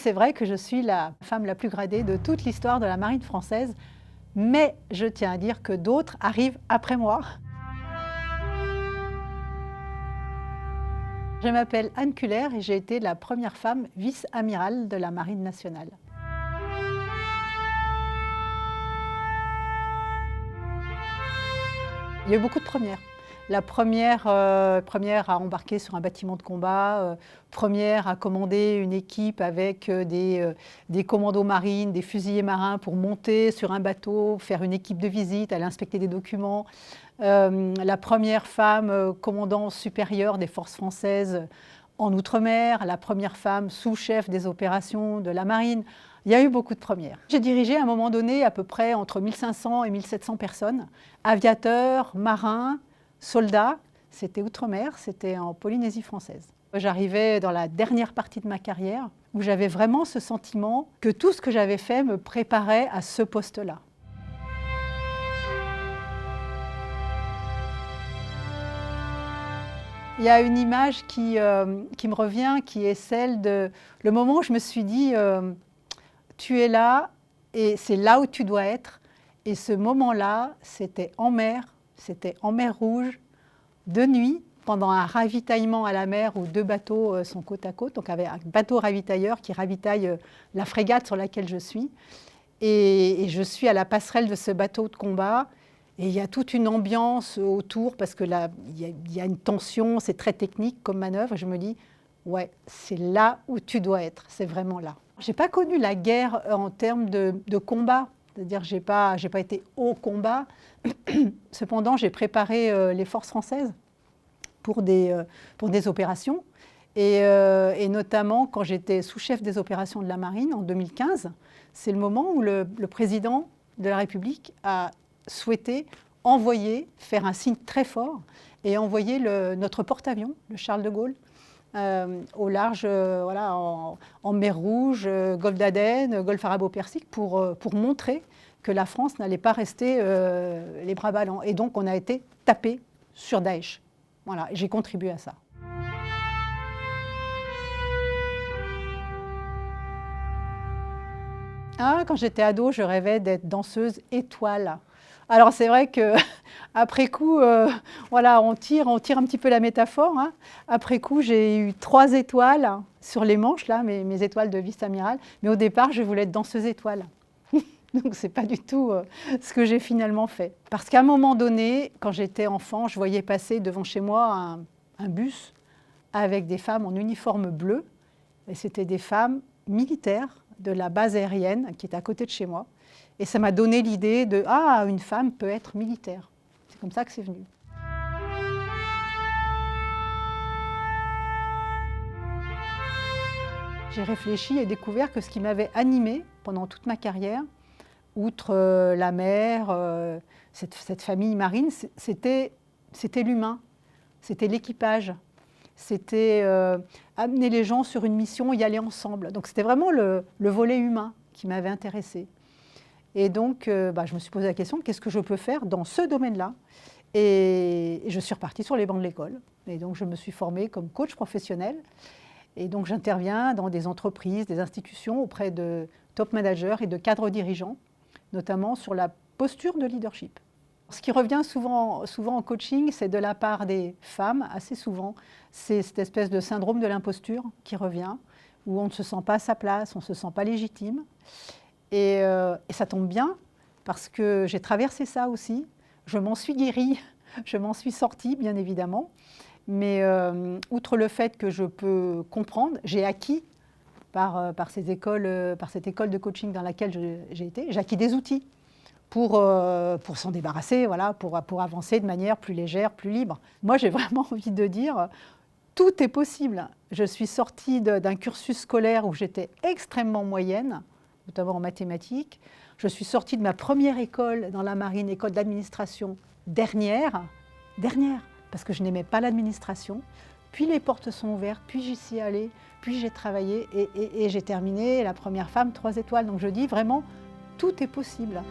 C'est vrai que je suis la femme la plus gradée de toute l'histoire de la marine française, mais je tiens à dire que d'autres arrivent après moi. Je m'appelle Anne Culler et j'ai été la première femme vice-amiral de la Marine nationale. Il y a eu beaucoup de premières. La première à embarquer sur un bâtiment de combat, première à commander une équipe avec des commandos marines, des fusiliers marins pour monter sur un bateau, faire une équipe de visite, aller inspecter des documents. La première femme commandant supérieure des forces françaises en Outre-mer, la première femme sous-chef des opérations de la marine. Il y a eu beaucoup de premières. J'ai dirigé à un moment donné à peu près entre 1500 et 1700 personnes, aviateurs, marins, soldats. C'était Outre-mer, c'était en Polynésie française. J'arrivais dans la dernière partie de ma carrière où j'avais vraiment ce sentiment que tout ce que j'avais fait me préparait à ce poste-là. Il y a une image qui me revient, qui est celle de le moment où je me suis dit tu es là et c'est là où tu dois être. Et ce moment-là, c'était en mer Rouge, de nuit, pendant un ravitaillement à la mer où deux bateaux sont côte à côte. Donc avec un bateau ravitailleur qui ravitaille la frégate sur laquelle je suis. Et je suis à la passerelle de ce bateau de combat. Et il y a toute une ambiance autour parce que là, il y a une tension, c'est très technique comme manœuvre. Et je me dis, ouais, c'est là où tu dois être, c'est vraiment là. Je n'ai pas connu la guerre en termes de combat, c'est-à-dire je n'ai pas été au combat. Cependant, j'ai préparé les forces françaises pour des opérations. Et notamment, quand j'étais sous-chef des opérations de la marine en 2015, c'est le moment où le président de la République a souhaité faire un signe très fort et envoyer notre porte-avions, le Charles de Gaulle, au large, voilà, en mer Rouge, golfe d'Aden, golfe arabo-persique, pour montrer que la France n'allait pas rester les bras ballants. Et donc on a été tapé sur Daesh. Voilà, j'ai contribué à ça. Ah, quand j'étais ado, je rêvais d'être danseuse étoile. Alors c'est vrai qu'après coup, voilà, on tire un petit peu la métaphore. Hein. Après coup, j'ai eu 3 étoiles sur les manches, là, mes étoiles de vice-amiral. Mais au départ, je voulais être danseuse étoile. Donc ce n'est pas du tout ce que j'ai finalement fait. Parce qu'à un moment donné, quand j'étais enfant, je voyais passer devant chez moi un bus avec des femmes en uniforme bleu. Et c'était des femmes militaires de la base aérienne qui est à côté de chez moi. Et ça m'a donné l'idée de « Ah, une femme peut être militaire ». C'est comme ça que c'est venu. J'ai réfléchi et découvert que ce qui m'avait animée pendant toute ma carrière, outre la mer, cette famille marine, c'était l'humain, c'était l'équipage. C'était amener les gens sur une mission, y aller ensemble. Donc c'était vraiment le volet humain qui m'avait intéressée. Et donc je me suis posé la question, qu'est-ce que je peux faire dans ce domaine-là? Et je suis repartie sur les bancs de l'école. Et donc je me suis formée comme coach professionnel. Et donc j'interviens dans des entreprises, des institutions auprès de top managers et de cadres dirigeants, notamment sur la posture de leadership. Ce qui revient souvent en coaching, c'est de la part des femmes, assez souvent, c'est cette espèce de syndrome de l'imposture qui revient, où on ne se sent pas à sa place, on ne se sent pas légitime. Et ça tombe bien, parce que j'ai traversé ça aussi. Je m'en suis guérie, je m'en suis sortie, bien évidemment. Mais outre le fait que je peux comprendre, j'ai acquis, par cette école de coaching dans laquelle j'ai été, j'ai acquis des outils pour s'en débarrasser, voilà, pour avancer de manière plus légère, plus libre. Moi, j'ai vraiment envie de dire, tout est possible. Je suis sortie d'un cursus scolaire où j'étais extrêmement moyenne, notamment en mathématiques. Je suis sortie de ma première école dans la marine, école d'administration, dernière, parce que je n'aimais pas l'administration. Puis les portes sont ouvertes, puis j'y suis allée, puis j'ai travaillé et j'ai terminé la première femme 3 étoiles. Donc je dis vraiment, tout est possible.